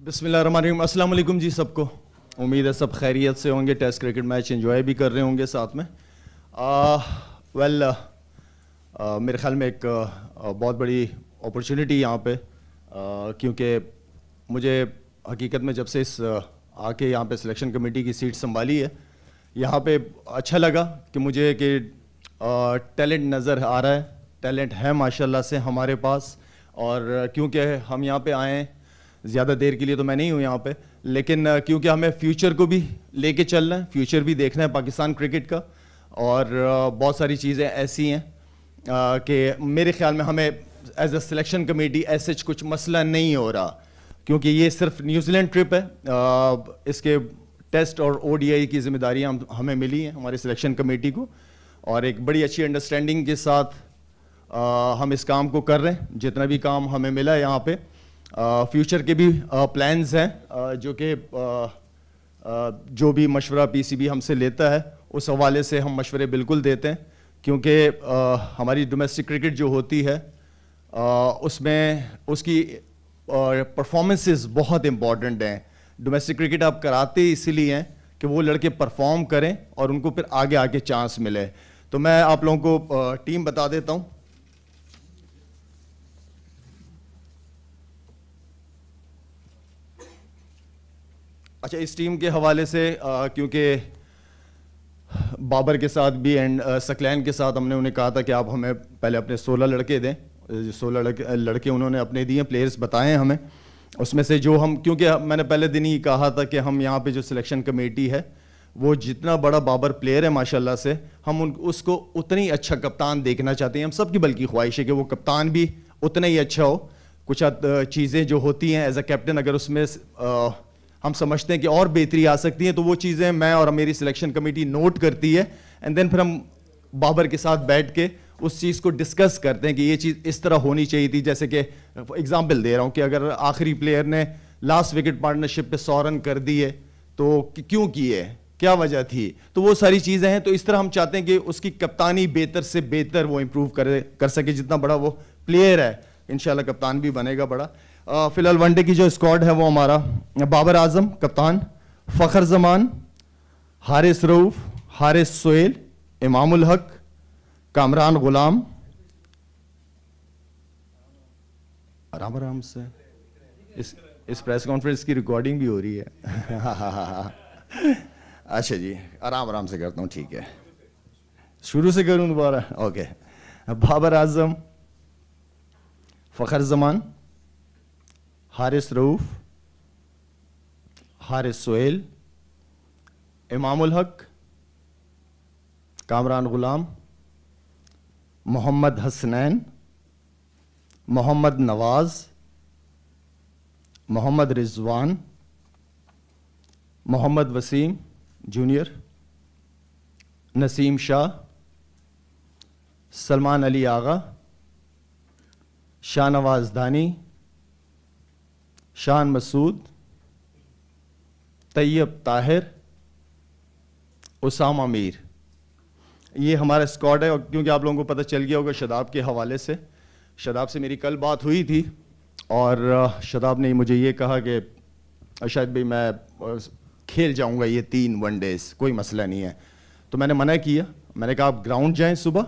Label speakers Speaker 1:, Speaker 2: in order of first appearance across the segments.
Speaker 1: बिस्मिल्लाहिर्रहमानिर्रहीम। अस्सलाम वालेकुम जी सबको। उम्मीद है सब खैरियत से होंगे, टेस्ट क्रिकेट मैच एंजॉय भी कर रहे होंगे साथ में। मेरे ख्याल में एक बहुत बड़ी अपॉर्चुनिटी यहाँ पे, क्योंकि मुझे हकीकत में जब से इस आके यहाँ पे सिलेक्शन कमेटी की सीट संभाली है, यहाँ पे अच्छा लगा कि मुझे कि टैलेंट नज़र आ रहा है, टैलेंट है माशाल्लाह से हमारे पास। और क्योंकि हम यहाँ पे आए हैं, ज़्यादा देर के लिए तो मैं नहीं हूँ यहाँ पे, लेकिन क्योंकि हमें फ्यूचर को भी लेके चलना है, फ्यूचर भी देखना है पाकिस्तान क्रिकेट का। और बहुत सारी चीज़ें ऐसी हैं कि मेरे ख्याल में हमें एज अ सिलेक्शन कमेटी ऐसे कुछ मसला नहीं हो रहा, क्योंकि ये सिर्फ न्यूजीलैंड ट्रिप है। इसके टेस्ट और ओडीआई की जिम्मेदारियाँ हमें मिली हैं हमारी सिलेक्शन कमेटी को, और एक बड़ी अच्छी अंडरस्टैंडिंग के साथ हम इस काम को कर रहे हैं। जितना भी काम हमें मिला है यहाँ पे, फ्यूचर के भी प्लान्स हैं, जो कि जो भी मशवरा पीसीबी हमसे लेता है उस हवाले से हम मशवरे बिल्कुल देते हैं, क्योंकि हमारी डोमेस्टिक क्रिकेट जो होती है उसमें उसकी परफॉर्मेंसेस बहुत इम्पॉर्टेंट हैं। डोमेस्टिक क्रिकेट आप कराते इसीलिए हैं कि वो लड़के परफॉर्म करें और उनको फिर आगे आके चांस मिले। तो मैं आप लोगों को टीम बता देता हूँ। अच्छा, इस टीम के हवाले से क्योंकि बाबर के साथ भी एंड सकलैन के साथ हमने उन्हें कहा था कि आप हमें पहले अपने 16 लड़के दें। 16 लड़के उन्होंने अपने दिए, प्लेयर्स बताए हमें। उसमें से जो हम, क्योंकि मैंने पहले दिन ही कहा था कि हम यहाँ पे जो सिलेक्शन कमेटी है, वो जितना बड़ा बाबर प्लेयर है माशाल्लाह से, हम उसको उतना ही अच्छा कप्तान देखना चाहते हैं। हम सबकी बल्कि ख्वाहिश है कि वो कप्तान भी उतना ही अच्छा हो। कुछ चीज़ें जो होती हैं एज अ कैप्टन, अगर उसमें हम समझते हैं कि और बेहतरी आ सकती है, तो वो चीज़ें मैं और मेरी सिलेक्शन कमेटी नोट करती है, एंड देन फिर हम बाबर के साथ बैठ के उस चीज़ को डिस्कस करते हैं कि ये चीज़ इस तरह होनी चाहिए थी। जैसे कि एग्जांपल दे रहा हूँ कि अगर आखिरी प्लेयर ने लास्ट विकेट पार्टनरशिप पे 100 रन कर दिए तो क्यों किए, क्या वजह थी, तो वो सारी चीज़ें हैं। तो इस तरह हम चाहते हैं कि उसकी कप्तानी बेहतर से बेहतर वो इम्प्रूव कर सके। जितना बड़ा वो प्लेयर है इंशाल्लाह कप्तान भी बनेगा बड़ा। फिलहाल वनडे की जो स्क्वाड है वो हमारा बाबर आजम कप्तान, फ़खर जमान, हारिस रऊफ, हारिस सोहेल, इमामुल हक, कामरान गुलाम। आराम आराम से, इस प्रेस कॉन्फ्रेंस की रिकॉर्डिंग भी हो रही है। अच्छा जी, आराम आराम से करता हूँ, ठीक है। शुरू से करूँ दोबारा? ओके। बाबर आजम, फ़खर जमान, हारिस रऊफ, हारिस सोहेल, इमामुल हक, कामरान गुलाम, मोहम्मद हसनैन, मोहम्मद नवाज, मोहम्मद रिजवान, मोहम्मद वसीम जूनियर, नसीम शाह, सलमान अली आगा, शाहनवाज दानी, शान मसूद, तैयब ताहिर, उसामा मीर। ये हमारा स्क्वाड है। और क्योंकि आप लोगों को पता चल गया होगा शदाब के हवाले से, शदाब से मेरी कल बात हुई थी और शदाब ने मुझे ये कहा कि शायद भाई मैं खेल जाऊंगा ये 3 वनडेज, कोई मसला नहीं है। तो मैंने मना किया, मैंने कहा आप ग्राउंड जाएं, सुबह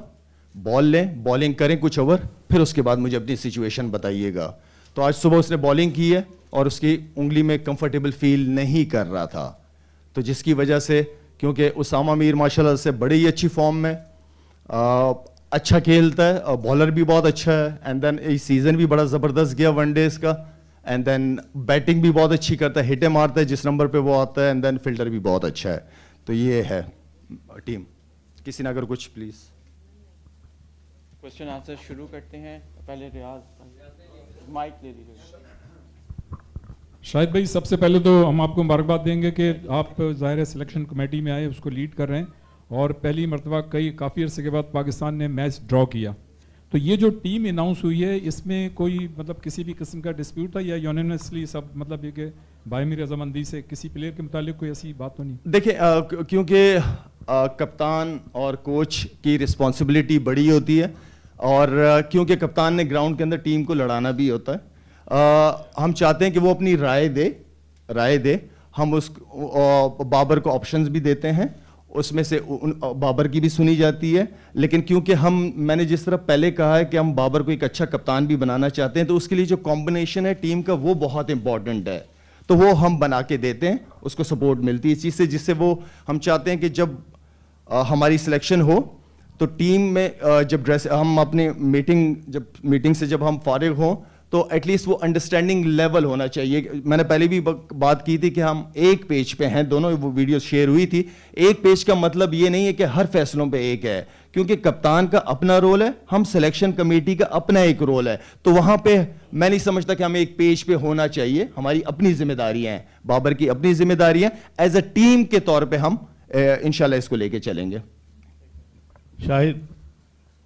Speaker 1: बॉल लें, बॉलिंग करें कुछ ओवर, फिर उसके बाद मुझे अपनी सिचुएशन बताइएगा। तो आज सुबह उसने बॉलिंग की है और उसकी उंगली में कंफर्टेबल फील नहीं कर रहा था, तो जिसकी वजह से, क्योंकि उसामा मीर माशाल्लाह से बड़ी ही अच्छी फॉर्म में, अच्छा खेलता है और बॉलर भी बहुत अच्छा है, एंड देन इस सीज़न भी बड़ा ज़बरदस्त गया वनडेज़ का, एंड देन बैटिंग भी बहुत अच्छी करता है, हिटें मारता है जिस नंबर पे वो आता है, एंड देन फील्डर भी बहुत अच्छा है। तो ये है टीम। किसी ने अगर कुछ प्लीज़
Speaker 2: क्वेश्चन आंसर शुरू करते हैं। पहले रियाज माइक ले लीजिए।
Speaker 3: शाहिद भाई, सबसे पहले तो हम आपको मुबारकबाद देंगे कि आप ज़ाहिर सिलेक्शन कमेटी में आए, उसको लीड कर रहे हैं, और पहली मरतबा काफ़ी अरसे के बाद पाकिस्तान ने मैच ड्रॉ किया। तो ये जो टीम अनाउंस हुई है, इसमें कोई मतलब किसी भी किस्म का डिस्प्यूट था या यूनानिमसली सब, मतलब ये कि बाहमी रजामंदी से किसी प्लेयर के मुतालिक कोई ऐसी बात तो नहीं?
Speaker 1: देखिए, क्योंकि कप्तान और कोच की रिस्पॉन्सिबिलिटी बड़ी होती है, और क्योंकि कप्तान ने ग्राउंड के अंदर टीम को लड़ाना भी होता है, ہم چاہتے ہیں کہ وہ اپنی رائے دے. ہم اس بابر کو آپشنز بھی دیتے ہیں, اس میں سے بابر کی بھی سنی جاتی ہے, لیکن کیونکہ میں نے جس طرح پہلے کہا ہے کہ ہم بابر کو ایک اچھا کپتان بھی بنانا چاہتے ہیں, تو اس کے لیے جو کمبینیشن ہے ٹیم کا وہ بہت امپورٹنٹ ہے, تو وہ ہم بنا کے دیتے ہیں, اس کو سپورٹ ملتی ہے اس چیز سے, جس سے وہ ہم چاہتے ہیں کہ جب ہماری سلیکشن ہو تو ٹیم میں جب ہم اپنے میٹنگ سے جب ہم فارغ ہوں تو ایٹ لیسٹ وہ انڈرسٹینڈنگ لیول ہونا چاہیے. میں نے پہلے بھی بات کی تھی کہ ہم ایک پیج پہ ہیں, دونوں وہ ویڈیو شیئر ہوئی تھی. ایک پیج کا مطلب یہ نہیں ہے کہ ہر فیصلوں پہ ایک ہے, کیونکہ کپتان کا اپنا رول ہے, ہم سلیکشن کمیٹی کا اپنا ایک رول ہے, تو وہاں پہ میں نہیں سمجھتا کہ ہمیں ایک پیج پہ ہونا چاہیے. ہماری اپنی ذمہ داریاں ہیں, بابر کی اپنی ذمہ داریاں, ایز اے ٹیم کے طور پہ ہم انشاءاللہ اس کو لے کے چلیں گے.
Speaker 4: شاہد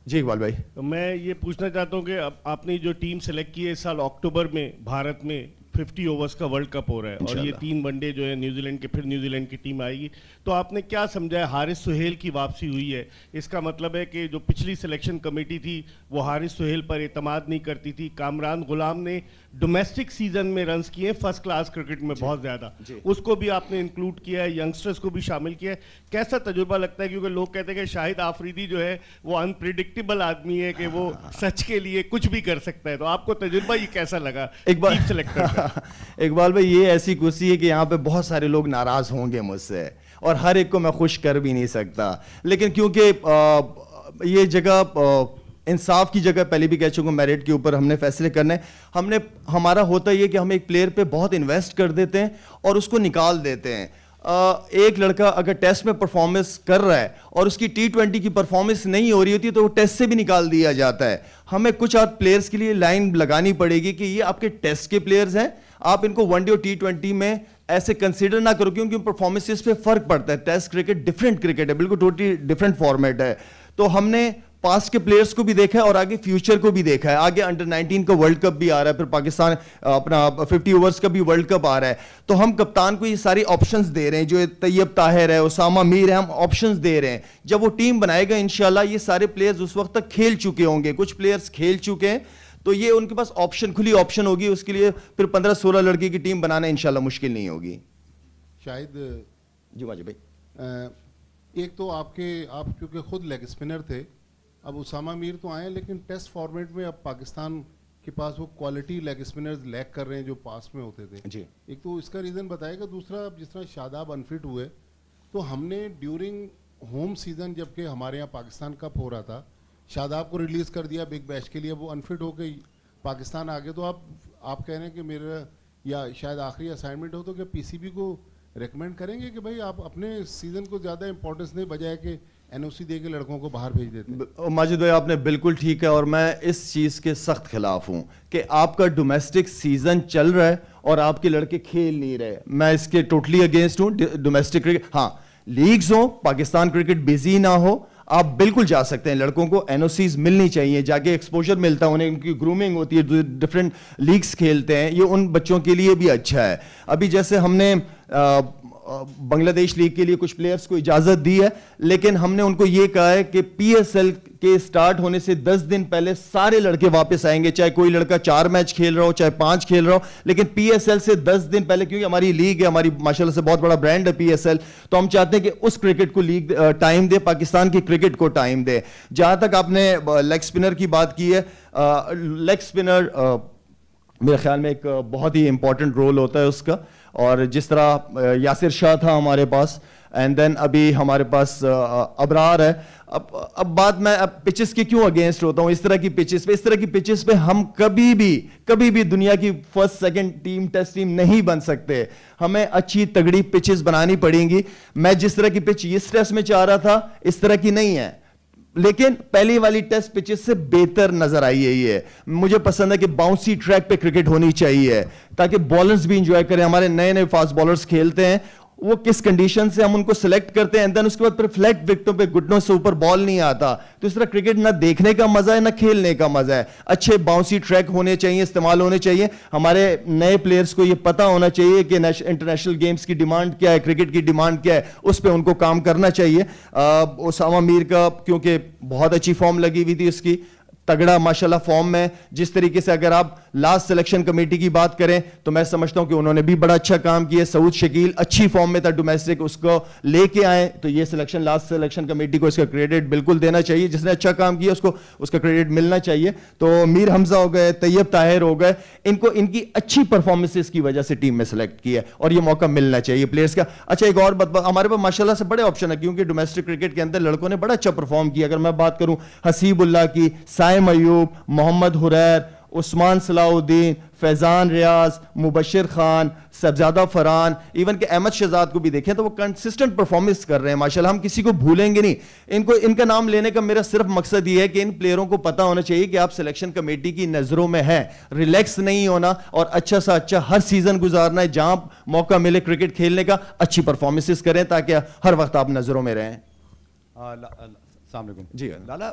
Speaker 1: جی اقبال بھائی,
Speaker 4: میں یہ پوچھنا چاہتا ہوں کہ آپ نے جو ٹیم سلیکٹ کی ہے اس سال اکتوبر میں بھارت میں 50 اوورز کا ورلڈ کپ ہو رہا ہے, اور یہ 3 ون ڈے جو ہے نیوزی لینڈ کے, پھر نیوزی لینڈ کی ٹیم آئے گی, تو آپ نے کیا سمجھا ہے حارث سہیل کی واپسی ہوئی ہے, اس کا مطلب ہے کہ جو پچھلی سلیکشن کمیٹی تھی وہ حارث سہیل پر اعتماد نہیں کرتی تھی. کامران غلام نے ڈومیسٹک سیزن میں رنز کیے ہیں فرسٹ کلاس کرکٹ میں بہت زیادہ, اس کو بھی آپ نے انکلوڈ کیا ہے, ینگسٹرز کو بھی شامل کیا ہے. کیسا تجربہ لگتا ہے, کیونکہ لوگ کہتے ہیں کہ شاہد آفریدی جو ہے وہ انپریڈکٹیبل آدمی ہے کہ وہ سچ کے لیے کچھ بھی کر سکتا ہے, تو آپ کو تجربہ یہ کیسا لگا ٹیم سلیکٹر کا؟
Speaker 1: اقبال بھائی یہ ایسی کرسی ہے کہ یہاں پہ بہت سارے لوگ ناراض ہوں گے مجھ سے, اور ہر ایک کو میں خوش کر بھی نہیں سکتا, لیکن کیونکہ یہ جگہ انصاف کی جگہ, پہلے بھی کہہ چکا ہوں, میرٹ کے اوپر ہم نے فیصلے کرنے. ہمارا ہوتا یہ کہ ہم ایک پلیئر پہ بہت انویسٹ کر دیتے ہیں اور اس کو نکال دیتے ہیں. ایک لڑکا اگر ٹیسٹ میں پرفارمنس کر رہا ہے اور اس کی T20 کی پرفارمنس نہیں ہو رہی ہوتی تو وہ ٹیسٹ سے بھی نکال دیا جاتا ہے. ہمیں کچھ آپ پلیئرز کے لیے لائن لگانی پڑے گی کہ یہ آپ کے ٹیسٹ کے پلیئرز ہیں, آپ ان کو ون ڈے اور T20 میں ایسے کنسیڈر نہ کرو, کیونکہ پرفارمنسز پہ فرق پڑتا ہے. ٹیسٹ کرکٹ ڈفرینٹ کرکٹ ہے, بالکل ٹوٹلی ڈفرینٹ فارمیٹ ہے. تو ہم نے پاسٹ کے پلیئرز کو بھی دیکھا ہے اور آگے فیوچر کو بھی دیکھا ہے. آگے انڈر 19 کا ورلڈ کپ بھی آ رہا ہے, پھر پاکستان اپنا 50 اوورز کا بھی ورلڈ کپ آ رہا ہے. تو ہم کپتان کو یہ ساری آپشنز دے رہے ہیں, جو طیب طاہر ہے, اسامہ میر ہے, ہم آپشنز دے رہے ہیں. جب وہ ٹیم بنائے گا انشاءاللہ یہ سارے پلیئرز اس وقت تک کھیل چکے ہوں گے, کچھ پلیئرز کھیل چکے ہیں, تو یہ ان کے پاس کھلی آپشن ہوگی. اس کے لیے پھر 15-16 لڑکی کی ٹیم بنانا انشاءاللہ مشکل نہیں ہوگی.
Speaker 5: شاہد
Speaker 1: جی واجب بھائی,
Speaker 5: ایک تو آپ کیونکہ خود لیگ اسپنر تھے, اب اسامہ میر تو آئے ہیں, لیکن ٹیسٹ فارمیٹ میں اب پاکستان کے پاس وہ کوالٹی لیگ اسپنرز لیک کر رہے ہیں جو پاس میں ہوتے تھے.
Speaker 1: جی
Speaker 5: ایک تو اس کا ریزن بتائے گا. دوسرا جس طرح شاداب انفٹ ہوئے, تو ہم نے ڈیورنگ ہوم سیزن جبکہ ہمارے یہاں پاکستان کپ ہو رہا تھا, شاداب کو ریلیز کر دیا بگ بیش کے لیے, وہ انفٹ ہو کے پاکستان آ گئے. تو آپ کہہ رہے ہیں کہ میرا یا شاید آخری اسائنمنٹ ہو تو کہ پی سی بی کو ریکمینڈ کریں گے کہ بھائی آپ اپنے سیزن کو زیادہ امپورٹنس نہیں, بجائے کہ این او سی دے کے لڑکوں کو باہر بھیج دیتے ہیں.
Speaker 1: ماجد بھائی آپ نے بالکل ٹھیک ہے, اور میں اس چیز کے سخت خلاف ہوں کہ آپ کا ڈومیسٹک سیزن چل رہا ہے اور آپ کے لڑکے کھیل نہیں رہے. میں اس کے ٹوٹلی اگینسٹ ہوں. ڈومیسٹک کرکٹ, ہاں لیگز ہوں, پاکستان کرکٹ بزی نہ ہو, آپ بالکل جا سکتے ہیں. لڑکوں کو این او سیز ملنی چاہیے, جا کے ایکسپوجر ملتا ہے انہیں, ان کی گرومنگ ہوتی ہے, ڈفرینٹ لیگز کھیلتے ہیں, یہ ان بچوں کے لیے بھی اچھا ہے. ابھی جیسے ہم نے بنگلہ دیش لیگ کے لیے کچھ پلیئرز کو اجازت دی ہے, لیکن ہم نے ان کو یہ کہا ہے کہ پی ایس ایل کے سٹارٹ ہونے سے 10 دن پہلے سارے لڑکے واپس آئیں گے, چاہے کوئی لڑکا 4 میچ کھیل رہا ہو, چاہے 5 کھیل رہا ہو, لیکن پی ایس ایل سے 10 دن پہلے, کیونکہ ہماری لیگ ہے, ہماری ماشاءاللہ سے بہت بڑا برانڈ ہے پی ایس ایل, تو ہم چاہتے ہیں کہ اس کرکٹ کو لیگ ٹائم دے, پاکستان کی کرکٹ کو ٹائم دے. جہاں تک آپ نے لیگ اسپنر کی بات کی ہے, لیگ اسپنر میرے خیال میں ایک بہت ہی امپورٹنٹ رول ہوتا ہے اس کا, اور جس طرح یاسر شاہ تھا ہمارے پاس, اینڈ دین ابھی ہمارے پاس ابرار ہے. اب بات میں پچز کی کیوں اگینسٹ ہوتا ہوں, اس طرح کی پچز پہ ہم کبھی بھی دنیا کی first second team test team نہیں بن سکتے. ہمیں اچھی تگڑی پچز بنانی پڑیں گی. میں جس طرح کی پچ اس ٹیسٹ میں چاہ رہا تھا اس طرح کی نہیں ہے, لیکن پہلی والی ٹیسٹ پچز سے بہتر نظر آئی ہے. یہ مجھے پسند ہے کہ باؤنسی ٹریک پہ کرکٹ ہونی چاہیے تاکہ بالرز بھی انجوائے کریں. ہمارے نئے فاسٹ بالرز کھیلتے ہیں, وہ کس کنڈیشن سے ہم ان کو سلیکٹ کرتے ہیں, دین اس کے بعد پھر فلیٹ وکٹوں پہ گھٹنوں سے اوپر بال نہیں آتا, تو اس طرح کرکٹ نہ دیکھنے کا مزہ ہے نہ کھیلنے کا مزہ ہے. اچھے باؤنسی ٹریک ہونے چاہیے, استعمال ہونے چاہیے. ہمارے نئے پلیئرز کو یہ پتا ہونا چاہیے کہ انٹرنیشنل گیمز کی ڈیمانڈ کیا ہے, کرکٹ کی ڈیمانڈ کیا ہے, اس پہ ان کو کام کرنا چاہیے. اسامہ میر کا کیونکہ بہت اچھی فارم لگی ہوئی تھی اس کی, तगड़ा माशाल्लाह फॉर्म में. जिस तरीके से अगर आप लास्ट सिलेक्शन कमेटी की बात करें तो मैं समझता हूं कि उन्होंने भी बड़ा अच्छा काम किया. सऊद शकील अच्छी फॉर्म में था डोमेस्टिक, उसको लेके आए तो ये सिलेक्शन लास्ट सिलेक्शन कमेटी को इसका क्रेडिट बिल्कुल देना चाहिए. जिसने अच्छा काम किया उसको उसका क्रेडिट मिलना चाहिए. तो मीर हमजा हो गए, तैयब ताहिर हो गए, इनको इनकी अच्छी परफॉर्मेंसेस की वजह से टीम में सेलेक्ट किया और ये मौका मिलना चाहिए प्लेयर्स का. अच्छा एक और बात, हमारे पास माशाल्लाह से बड़े ऑप्शन है क्योंकि डोमेस्टिक क्रिकेट के अंदर लड़कों ने बड़ा अच्छा परफॉर्म किया. अगर मैं बात करूं हसीबुल्लाह की, साइम अयूब, मोहम्मद हुरैर, उस्मान सलाउद्दीन, फैजान रियाज, मुबशिर खान, सबजादा फरहान, इवन के अहमद शहजाद को भी देखें तो वो कंसिस्टेंट परफॉर्मेंस कर रहे हैं माशाल्लाह. हम किसी को भूलेंगे नहीं. इनका नाम लेने का मेरा सिर्फ मकसद ये है कि इन प्लेयरों को पता होना चाहिए कि आप सिलेक्शन कमेटी की नजरों में हैं. रिलैक्स नहीं होना और अच्छा सा अच्छा हर सीजन गुजारना है. जहां मौका मिले क्रिकेट खेलने का अच्छी परफॉर्मेंसेस करें ताकि हर वक्त आप नजरों में रहें.
Speaker 6: जी लाला,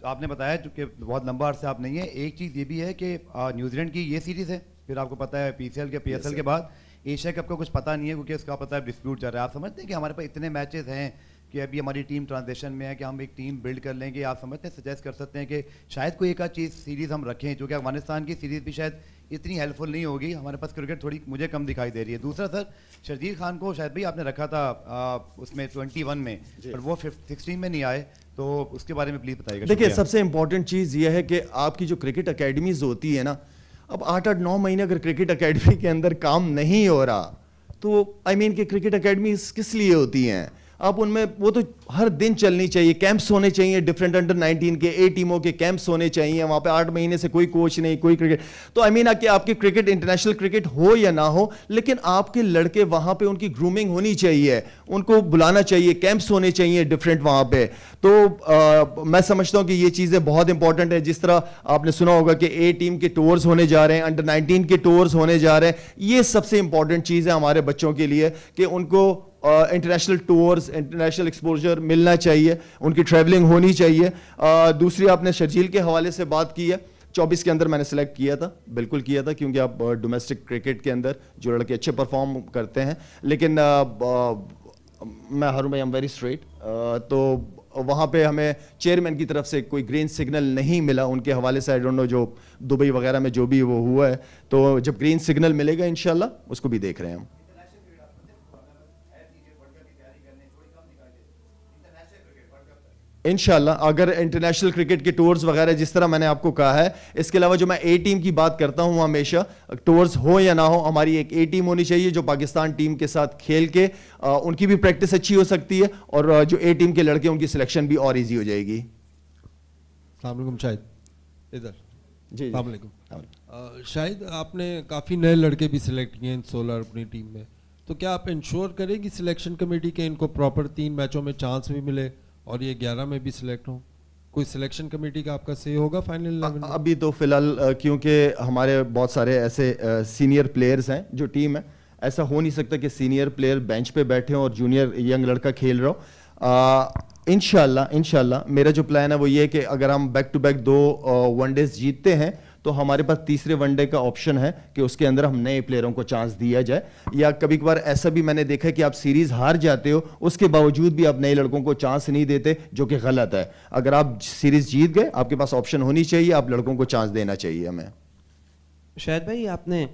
Speaker 6: आपने बताया चूँकि बहुत लंबा अरसा आप नहीं है, एक चीज़ ये भी है कि न्यूजीलैंड की ये सीरीज़ है, फिर आपको पता है पीसीएल के पीएसएल के बाद एशिया कप का कुछ पता नहीं है क्योंकि उसका पता है डिस्प्यूट चल रहा है. आप समझते हैं कि हमारे पास इतने मैचेस हैं कि अभी हमारी टीम ट्रांजिशन में है कि हम एक टीम बिल्ड कर लेंगे? आप समझते हैं, सजेस्ट कर सकते हैं कि शायद कोई एक आध चीज़ सीरीज़ हम रखें, जो कि अफगानिस्तान की सीरीज़ भी शायद इतनी हेल्पफुल नहीं होगी. हमारे पास क्रिकेट थोड़ी मुझे कम दिखाई दे रही है. दूसरा सर, शर्जील खान को शायद भाई आपने रखा था उसमें 21 में, पर वो 16 में नहीं आए, तो उसके बारे में प्लीज़ बताइएगा.
Speaker 1: देखिए सबसे इंपॉर्टेंट चीज़ यह है कि आपकी जो क्रिकेट अकेडमीज होती है ना, अब 8-9 महीने अगर क्रिकेट अकेडमी के अंदर काम नहीं हो रहा तो आई मीन कि क्रिकेट अकेडमीज किस लिए होती हैं? आप उनमें वो तो हर दिन चलनी चाहिए. कैंप्स होने चाहिए, डिफरेंट अंडर 19 के ए टीमों के कैंप्स होने चाहिए. वहाँ पे 8 महीने से कोई कोच नहीं, कोई क्रिकेट. तो आई मीन कि आपके क्रिकेट इंटरनेशनल क्रिकेट हो या ना हो, लेकिन आपके लड़के वहाँ पे उनकी ग्रूमिंग होनी चाहिए, उनको बुलाना चाहिए, कैंप्स होने चाहिए डिफरेंट वहाँ पे. तो मैं समझता हूँ कि ये चीज़ें बहुत इंपॉर्टेंट है. जिस तरह आपने सुना होगा कि ए टीम के टूर्स होने जा रहे हैं, अंडर 19 के टूर्स होने जा रहे हैं. ये सबसे इंपॉर्टेंट चीज़ है हमारे बच्चों के लिए कि उनको इंटरनेशनल टूर्स, इंटरनेशनल एक्सपोजर मिलना चाहिए, उनकी ट्रैवलिंग होनी चाहिए. दूसरी आपने शर्जील के हवाले से बात की है. 24 के अंदर मैंने सेलेक्ट किया था, बिल्कुल किया था, क्योंकि आप डोमेस्टिक क्रिकेट के अंदर जो लड़के अच्छे परफॉर्म करते हैं. लेकिन मैं हारून भाई, आई एम वेरी स्ट्रेट. तो वहाँ पे हमें चेयरमैन की तरफ से कोई ग्रीन सिग्नल नहीं मिला उनके हवाले से. आई डोंट नो जो दुबई वगैरह में जो भी वो हुआ है, तो जब ग्रीन सिग्नल मिलेगा इंशाल्लाह उसको भी देख रहे हैं हम. इंशाल्लाह अगर इंटरनेशनल क्रिकेट के टूर्स वगैरह जिस तरह मैंने आपको कहा है, इसके अलावा जो मैं ए टीम की बात करता हूं हमेशा, टूर्स हो या ना हो, हमारी एक ए टीम होनी चाहिए जो पाकिस्तान टीम के साथ खेल के उनकी भी प्रैक्टिस अच्छी हो सकती है और जो ए टीम के लड़के उनकी सिलेक्शन भी और ईजी हो जाएगी.
Speaker 7: शाहिद इधर
Speaker 1: जी.
Speaker 7: शाहिद, आपने काफ़ी नए लड़के भी सिलेक्ट किए हैं 16 अपनी टीम में, तो क्या आप इंश्योर करें कि सिलेक्शन कमेटी के इनको प्रॉपर 3 मैचों में चांस भी मिले और ये 11 में भी सिलेक्ट हो? कोई सिलेक्शन कमेटी का आपका से होगा फाइनल 11 में?
Speaker 1: अभी तो फिलहाल क्योंकि हमारे बहुत सारे ऐसे सीनियर प्लेयर्स हैं जो टीम है, ऐसा हो नहीं सकता कि सीनियर प्लेयर बेंच पे बैठे हों और जूनियर यंग लड़का खेल रहा हो. इंशाल्लाह मेरा जो प्लान है वो ये है कि अगर हम बैक टू बैक 2 वनडेज जीतते हैं तो हमारे पास तीसरे वनडे का ऑप्शन है कि उसके अंदर हम नए प्लेयरों को चांस दिया जाए. या कभी कभार ऐसा भी मैंने देखा है कि आप सीरीज हार जाते हो, उसके बावजूद भी आप नए लड़कों को चांस नहीं देते, जो कि गलत है. अगर आप सीरीज जीत गए, आपके पास ऑप्शन होनी चाहिए, आप लड़कों को चांस देना चाहिए हमें.
Speaker 8: शायद भाई आपने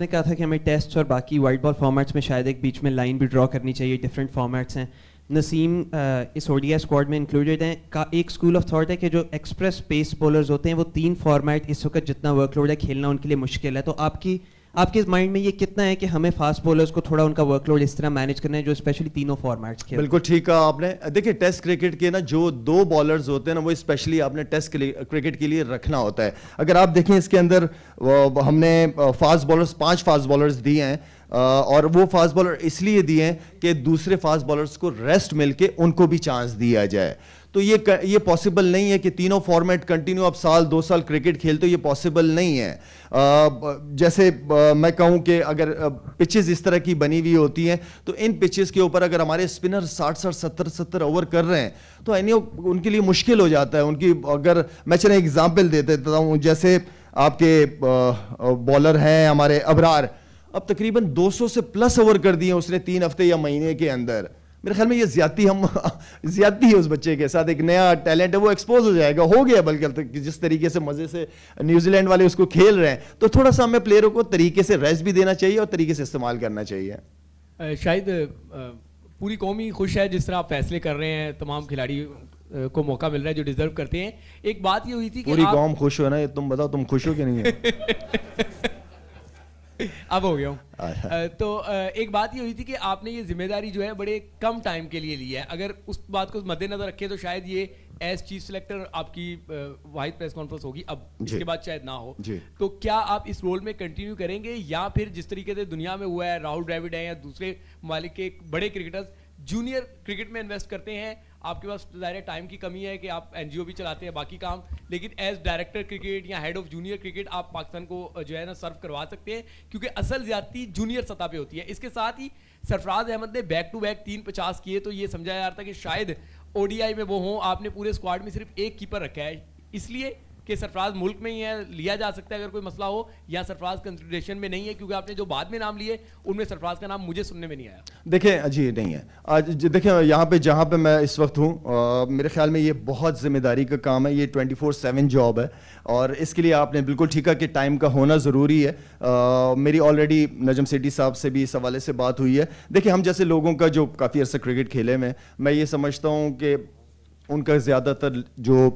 Speaker 8: कहा था कि हमें टेस्ट और बाकी वाइट बॉल फॉर्मेट्स में शायद एक बीच में लाइन भी ड्रॉ करनी चाहिए. डिफरेंट फॉर्मेट्स हैं. नसीम इस ओडीआई स्क्वाड में इंक्लूडेड हैं. का एक स्कूल ऑफ थॉट है कि जो एक्सप्रेस पेस बॉलर्स होते हैं वो 3 फॉर्मेट इस वक्त जितना वर्कलोड है खेलना उनके लिए मुश्किल है. तो आपके माइंड में ये कितना है कि हमें फास्ट बॉलर्स को थोड़ा उनका वर्कलोड इस तरह मैनेज करना है जो स्पेशली तीनों फॉर्मेट्स खेलते हैं?
Speaker 1: बिल्कुल ठीक कहा आपने. देखिए टेस्ट क्रिकेट के ना जो 2 बॉलर्स होते हैं ना, वो स्पेशली आपने टेस्ट क्रिकेट के लिए रखना होता है. अगर आप देखें इसके अंदर हमने फास्ट बॉलर्स 5 फास्ट बॉलर्स दिए हैं और वो फास्ट बॉलर इसलिए दिए हैं कि दूसरे फास्ट बॉलर्स को रेस्ट मिलके उनको भी चांस दिया जाए. तो ये पॉसिबल नहीं है कि तीनों फॉर्मेट कंटिन्यू आप साल 2 साल क्रिकेट खेलते हो, ये पॉसिबल नहीं है. जैसे मैं कहूं कि अगर पिचेस इस तरह की बनी हुई होती हैं तो इन पिचेस के ऊपर अगर हमारे स्पिनर 60-60 70-70 ओवर कर रहे हैं तो यानी उनके लिए मुश्किल हो जाता है. उनकी अगर मैं चले एग्जाम्पल दे देता हूँ, जैसे आपके बॉलर हैं हमारे अबरार, अब तकरीबन 200 से प्लस ओवर कर दिए उसने 3 हफ्ते या महीने के अंदर. میرے خیال میں یہ زیادتی ہے اس بچے کے ساتھ. ایک نیا ٹیلنٹ ہے, وہ ایکسپوز ہو جائے گا, ہو گیا بلکہ جس طریقے سے مزے سے نیوزی لینڈ والے اس کو کھیل رہے ہیں. تو تھوڑا سا ہمیں پلیئروں کو طریقے سے ریسٹ بھی دینا چاہیے اور طریقے سے استعمال کرنا چاہیے.
Speaker 9: شاید پوری قوم ہی خوش ہے جس طرح آپ فیصلے کر رہے ہیں, تمام کھلاڑی کو موقع مل رہا ہے جو ڈیزرو کرتے ہیں. ایک بات یہ ہوئی تھی کہ
Speaker 1: پوری قوم خوش ہو نا, تم بتاؤ تم خوش ہو کہ نہیں ہے؟
Speaker 9: اب ہو گیا ہوں. تو ایک بات یہ ہوئی تھی کہ آپ نے یہ ذمہ داری جو ہے بڑے کم ٹائم کے لیے لی ہے. اگر اس بات کو مد نظر رکھیں تو شاید یہ ایز چیف سلیکٹر آپ کی واحد پریس کانفرنس ہوگی, اب اس کے بعد شاید نہ ہو. تو کیا آپ اس رول میں کنٹینیو کریں گے, یا پھر جس طریقے سے دنیا میں ہوا ہے, راہل ڈراوڈ ہیں یا دوسرے ممالک کے بڑے کرکٹرز جونیئر کرکٹ میں انویسٹ کرتے ہیں, آپ کے پاس ظاہر ٹائم کی کمی ہے کہ آپ این جی او بھی چلاتے ہیں باقی کام, لیکن ایز ڈائریکٹر کرکٹ یا ہیڈ آف جونیئر کرکٹ آپ پاکستان کو جو ہے نا سرو کروا سکتے ہیں, کیونکہ اصل زیادتی جونیئر سطح پہ ہوتی ہے. اس کے ساتھ ہی سرفراز احمد نے بیک ٹو بیک 350 کیے, تو یہ سمجھا جا رہا تھا کہ شاید او ڈی آئی میں وہ ہوں. آپ نے پورے اسکواڈ میں صرف ایک کیپر رکھا ہے, اس لیے کہ سرفراز ملک میں ہی ہے, لیا جا سکتا ہے اگر کوئی مسئلہ ہو, یا سرفراز کنسیڈریشن میں نہیں ہے, کیونکہ آپ نے جو بعد میں نام لیے ان میں سرفراز کا نام مجھے سننے میں نہیں آیا.
Speaker 1: دیکھیں جی نہیں ہے آج, دیکھیں یہاں پہ جہاں پہ میں اس وقت ہوں, میرے خیال میں یہ بہت ذمہ داری کا کام ہے, یہ 24/7 جاب ہے, اور اس کے لیے آپ نے بالکل ٹھیک ہے کہ ٹائم کا ہونا ضروری ہے. میری آلریڈی نجم سیٹھی صاحب سے بھی اس حوالے سے بات ہوئی ہے. دیکھیں ہم جیسے لوگوں کا جو کافی عرصہ کرکٹ کھیلے میں یہ سمجھتا ہوں کہ ان کا زیادہ تر جو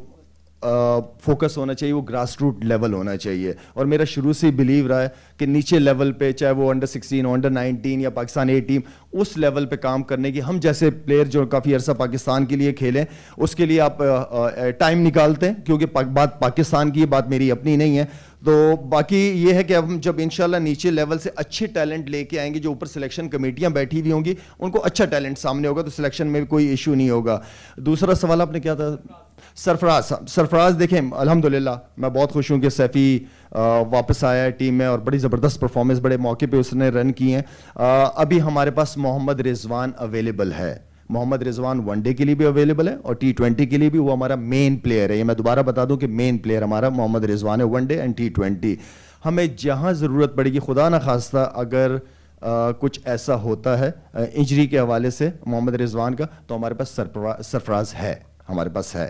Speaker 1: فوکس ہونا چاہیے وہ گراس روٹ لیول ہونا چاہیے, اور میرا شروع سے ہی بلیو رہا ہے کہ نیچے لیول پہ, چاہے وہ انڈر 16, انڈر 19 یا پاکستان اے ٹیم, اس لیول پہ کام کرنے کی, ہم جیسے پلیئر جو کافی عرصہ پاکستان کے لیے کھیلیں اس کے لیے آپ ٹائم نکالتے ہیں, کیونکہ بات پاکستان کی ہے, بات میری اپنی نہیں ہے. تو باقی یہ ہے کہ اب ہم جب انشاءاللہ نیچے لیول سے اچھے ٹیلنٹ لے کے آئیں گے, جو اوپر سلیکشن کمیٹیاں بیٹھی ہوئی ہوں گی ان کو اچھا ٹیلنٹ سامنے ہوگا, تو سلیکشن میں کوئی ایشو نہیں ہوگا. دوسرا سوال آپ نے کیا تھا؟ سرفراز دیکھیں الحمدللہ میں بہت خوش ہوں کہ سیفی واپس آیا ہے ٹیم میں, اور بڑی زبردست پرفارمنس بڑے موقع پہ اس نے رن کی ہیں. ابھی ہمارے پاس محمد رضوان اویلیبل ہے. محمد رضوان ون ڈے کے لیے بھی اویلیبل ہے اور T20 کے لیے بھی, وہ ہمارا مین پلیئر ہے. یہ میں دوبارہ بتا دوں کہ مین پلیئر ہمارا محمد رضوان ہے, ون ڈے اینڈ T20. ہمیں جہاں ضرورت پڑے گی, خدا نخواستہ اگر کچھ ایسا ہوتا ہے انجری کے حوالے سے محمد رضوان کا, تو ہمارے پاس سرفراز ہے, ہمارے پاس ہے.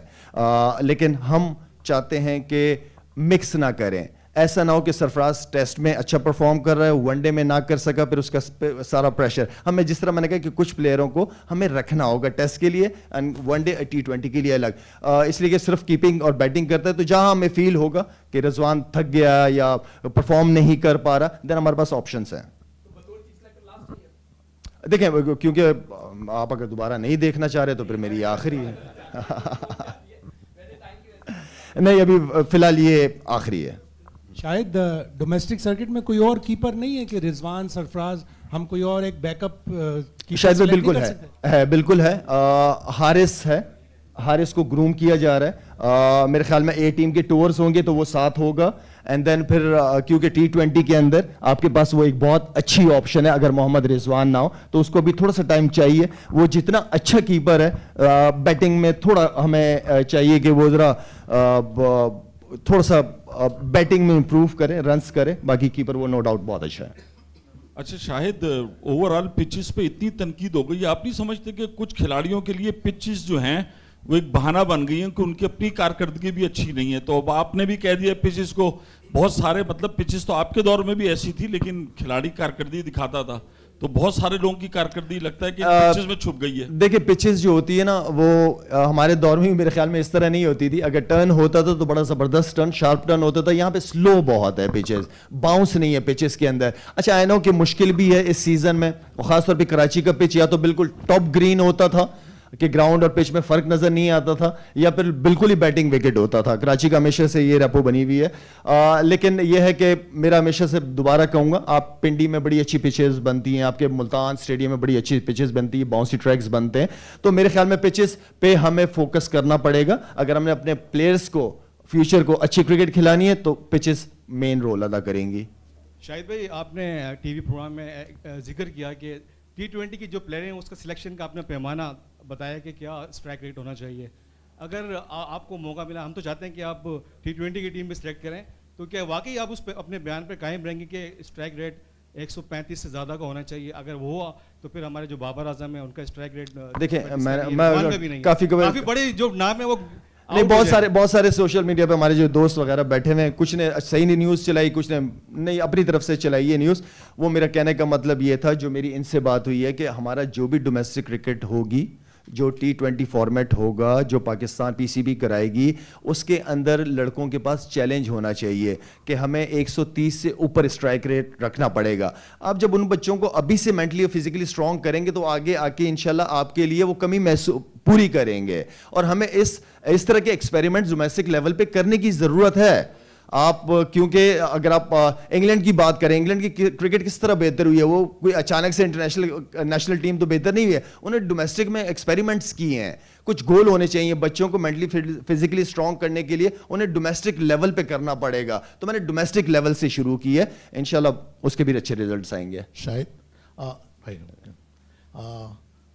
Speaker 1: لیکن ہم چاہتے ہیں کہ مکس نہ کریں. ایسا نہ ہو کہ سرفراز ٹیسٹ میں اچھا پرفارم کر رہا ہے, ون ڈے میں نہ کر سکا, پھر اس کا سارا پریشر ہمیں, جس طرح میں نے کہا کہ کچھ پلیئروں کو ہمیں رکھنا ہوگا ٹیسٹ کے لیے اینڈ ون ڈے T20 کے لیے الگ, اس لیے کہ صرف کیپنگ اور بیٹنگ کرتا ہے. تو جہاں ہمیں فیل ہوگا کہ رضوان تھک گیا یا پرفارم نہیں کر پا رہا, دین ہمارے پاس آپشنس ہیں. دیکھیں کیونکہ آپ اگر دوبارہ نہیں دیکھنا چاہ رہے تو پھر میری آخری ہے. نہیں ابھی فی الحال یہ آخری ہے.
Speaker 10: شاید ڈومیسٹک سرکٹ میں کوئی اور کیپر نہیں ہے کہ رضوان, سرفراز, ہم کوئی اور ایک بیک اپ
Speaker 1: شاید بالکل ہے, بالکل ہے. حارث ہے, حارث کو گروم کیا جا رہا ہے. میرے خیال میں اے ٹیم کے ٹورز ہوں گے تو وہ ساتھ ہوگا, اینڈ دین پھر کیونکہ T20 کے اندر آپ کے پاس وہ ایک بہت اچھی آپشن ہے. اگر محمد رضوان نہ ہو تو اس کو بھی تھوڑا سا ٹائم چاہیے. وہ جتنا اچھا کیپر ہے, بیٹنگ میں تھوڑا ہمیں چاہیے کہ وہ ذرا تھوڑا سا بیٹنگ میں امپروو کرے, رنس کرے. باقی کیپر وہ نو ڈاؤٹ بہت اچھا ہے.
Speaker 11: اچھا شاہد, اوور آل پچز پہ اتنی تنقید ہو گئی, آپ نہیں سمجھتے کہ کچھ کھلاڑیوں کے لیے پچز جو ہیں وہ ایک بہانہ بن گئی ہیں کہ ان کی اپنی کارکردگی بھی اچھی نہیں ہے؟ تو اب آپ نے بھی کہہ دیا پچز کو, بہت سارے مطلب پچز تو آپ کے دور میں بھی ایسی تھی لیکن کھلاڑی کارکردگی دکھاتا تھا, تو بہت سارے لوگوں کی کارکردگی لگتا ہے کہ پچز میں چھپ گئی ہے.
Speaker 1: دیکھیں پچز جو ہوتی ہے نا وہ ہمارے دور میں بھی میرے خیال میں اس طرح نہیں ہوتی تھی. اگر ٹرن ہوتا تھا تو بڑا زبردست ٹرن, شارپ ٹرن ہوتا تھا. یہاں پہ سلو بہت ہے پچز, باؤنس نہیں ہے پچز کے اندر. اچھا آئی نو کہ مشکل بھی ہے اس سیزن میں, خاص طور پہ کراچی کا پچ یا تو بالکل ٹاپ گرین ہوتا تھا کہ گراؤنڈ اور پچ میں فرق نظر نہیں آتا تھا, یا پھر بالکل ہی بیٹنگ وکٹ ہوتا تھا. کراچی کا ہمیشہ سے یہ ریپو بنی ہوئی ہے. لیکن یہ ہے کہ میرا ہمیشہ سے دوبارہ کہوں گا, آپ پنڈی میں بڑی اچھی پچز بنتی ہیں, آپ کے ملتان اسٹیڈیم میں بڑی اچھی پچز بنتی ہیں, باؤنسی ٹریکس بنتے ہیں. تو میرے خیال میں پچز پہ ہمیں فوکس کرنا پڑے گا. اگر ہم نے اپنے پلیئرس کو فیوچر کو اچھی کرکٹ کھلانی ہے تو پچز مین رول ادا کریں گی.
Speaker 12: شاہد بھائی, آپ نے ٹی وی پروگرام میں ذکر کیا کہ T20 کی جو پلیئر ہیں اس کا سلیکشن کا آپ نے پیمانہ بتایا کہ کیا اسٹرائک ریٹ ہونا چاہیے. اگر آپ کو موقع ملا, ہم تو چاہتے ہیں کہ آپ T20 کی ٹیم میں سلیکٹ کریں, تو کیا واقعی آپ اس پہ اپنے بیان پہ قائم رہیں گے کہ اسٹرائک ریٹ 135 से ज़्यादा का होना चाहिए, अगर वो हुआ तो फिर हमारे जो बाबर आजम है उनका स्ट्राइक रेट
Speaker 1: देखिए मैं काफ़ी
Speaker 12: बड़े जो नाम है वो
Speaker 1: नहीं, बहुत सारे सोशल मीडिया पे हमारे जो दोस्त वगैरह बैठे हुए हैं, कुछ ने सही नहीं न्यूज़ चलाई, कुछ ने नहीं अपनी तरफ से चलाई ये न्यूज़। वो मेरा कहने का मतलब ये था, जो मेरी इनसे बात हुई है कि हमारा जो भी डोमेस्टिक क्रिकेट होगी, जो T20 फॉर्मेट होगा, जो पाकिस्तान PCB कराएगी, उसके अंदर लड़कों के पास चैलेंज होना चाहिए कि हमें 130 से ऊपर स्ट्राइक रेट रखना पड़ेगा। आप जब उन बच्चों को अभी से मेंटली और फिजिकली स्ट्रांग करेंगे तो आगे आके इंशाल्लाह आपके लिए वो कमी महसूस पूरी करेंगे। और हमें इस तरह के एक्सपेरिमेंट डोमेस्टिक लेवल पे करने की ज़रूरत है। आप क्योंकि अगर आप इंग्लैंड की बात करें, इंग्लैंड की क्रिकेट किस तरह बेहतर हुई है, वो कोई अचानक से नेशनल टीम तो बेहतर नहीं हुई है, उन्हें डोमेस्टिक में एक्सपेरिमेंट्स किए हैं। कुछ गोल होने चाहिए बच्चों को मेंटली फिजिकली स्ट्रांग करने के लिए, उन्हें डोमेस्टिक लेवल पे करना पड़ेगा। तो मैंने डोमेस्टिक लेवल से शुरू की है, इंशाल्लाह उसके भी अच्छे रिजल्ट्स आएंगे।
Speaker 13: शायद भाई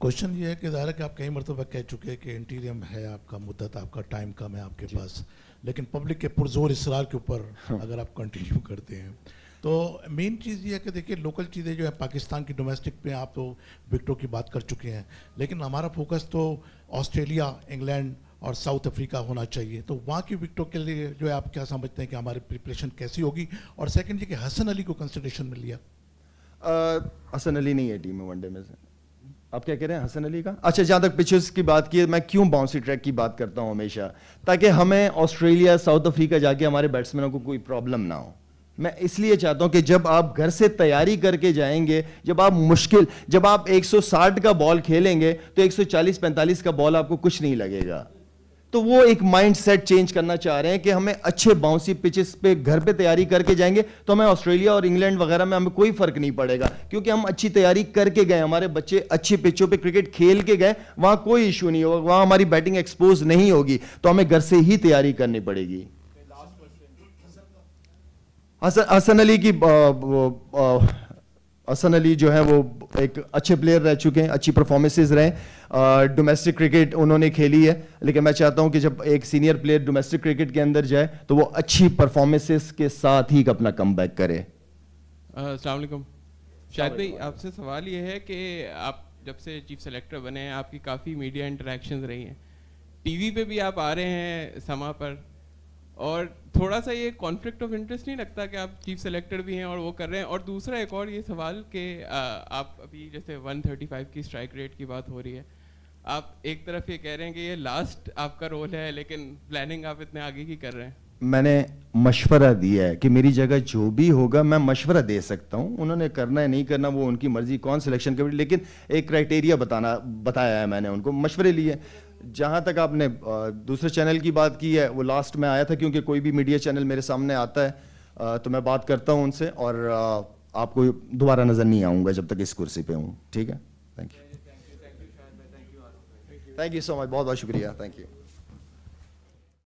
Speaker 13: क्वेश्चन ये है कि ज़ाहिर है कि आप कई मरतबा कह चुके हैं कि इंटीरियम है, आपका मुद्दत, आपका टाइम कम है आपके पास, लेकिन पब्लिक के पुरजोर इसरार के ऊपर अगर आप कंटिन्यू करते हैं तो मेन चीज़ ये है कि देखिए लोकल चीज़ें जो है पाकिस्तान की डोमेस्टिक पे आप तो विकेटों की बात कर चुके हैं, लेकिन हमारा फोकस तो ऑस्ट्रेलिया, इंग्लैंड और साउथ अफ्रीका होना चाहिए। तो वहाँ की विकेटों के लिए जो है आप क्या समझते हैं कि हमारी प्रिपरेशन कैसी होगी? और सेकंड ये कि हसन अली को कंसिडरेशन में लिया?
Speaker 1: हसन अली नहीं है टीम में वनडे में से। आप क्या कह रहे हैं हसन अली का? अच्छा, जहाँ तक पिचेस की बात की है, मैं क्यों बाउंसी ट्रैक की बात करता हूँ हमेशा, ताकि हमें ऑस्ट्रेलिया, साउथ अफ्रीका जाके हमारे बैट्समैनों को कोई प्रॉब्लम ना हो। मैं इसलिए चाहता हूं कि जब आप घर से तैयारी करके जाएंगे, जब आप 160 का बॉल खेलेंगे तो 140-45 का बॉल आपको कुछ नहीं लगेगा। तो वो एक माइंड सेट चेंज करना चाह रहे हैं कि हमें अच्छे बाउंसी पिचेस पे घर पे तैयारी करके जाएंगे तो हमें ऑस्ट्रेलिया और इंग्लैंड वगैरह में हमें कोई फर्क नहीं पड़ेगा, क्योंकि हम अच्छी तैयारी करके गए, हमारे बच्चे अच्छी पिचों पे क्रिकेट खेल के गए, वहां कोई इशू नहीं होगा, वहां हमारी बैटिंग एक्सपोज नहीं होगी, तो हमें घर से ही तैयारी करनी पड़ेगी। हसन अली जो है वो एक अच्छे प्लेयर रह चुके हैं, अच्छी परफॉर्मेंसेज रहे, डोमेस्टिक क्रिकेट उन्होंने खेली है, लेकिन मैं चाहता हूं कि जब एक सीनियर प्लेयर डोमेस्टिक क्रिकेट के अंदर जाए तो वो अच्छी परफॉर्मेंसेज के साथ ही अपना कमबैक करे।
Speaker 14: अस्सलाम वालेकुम। शाहिद भाई, आपसे सवाल ये है कि आप जब से चीफ सेलेक्टर बने हैं, आपकी काफ़ी मीडिया इंटरेक्शंस रही हैं, टीवी पे भी आप आ रहे हैं समा पर, और थोड़ा सा ये कॉन्फ्लिक्ट ऑफ इंटरेस्ट नहीं लगता कि आप चीफ सेलेक्टर भी हैं और वो कर रहे हैं? और दूसरा एक और ये सवाल कि आप अभी जैसे 135 की स्ट्राइक रेट की बात हो रही है, आप एक तरफ ये कह रहे हैं कि ये लास्ट आपका रोल है, लेकिन प्लानिंग आप इतने आगे की कर रहे हैं।
Speaker 1: मैंने मशवरा दिया है कि मेरी जगह जो भी होगा मैं मशवरा दे सकता हूं, उन्होंने करना है नहीं करना वो उनकी मर्जी, कौन सिलेक्शन कमेटी, लेकिन एक क्राइटेरिया बताया है मैंने उनको, मशवरे लिए। जहां तक आपने दूसरे चैनल की बात की है, वो लास्ट में आया था, क्योंकि कोई भी मीडिया चैनल मेरे सामने आता है तो मैं बात करता हूं उनसे, और आपको दोबारा नजर नहीं आऊंगा जब तक इस कुर्सी पे हूं। ठीक है, थैंक यू सो मच, बहुत बहुत शुक्रिया, थैंक यू।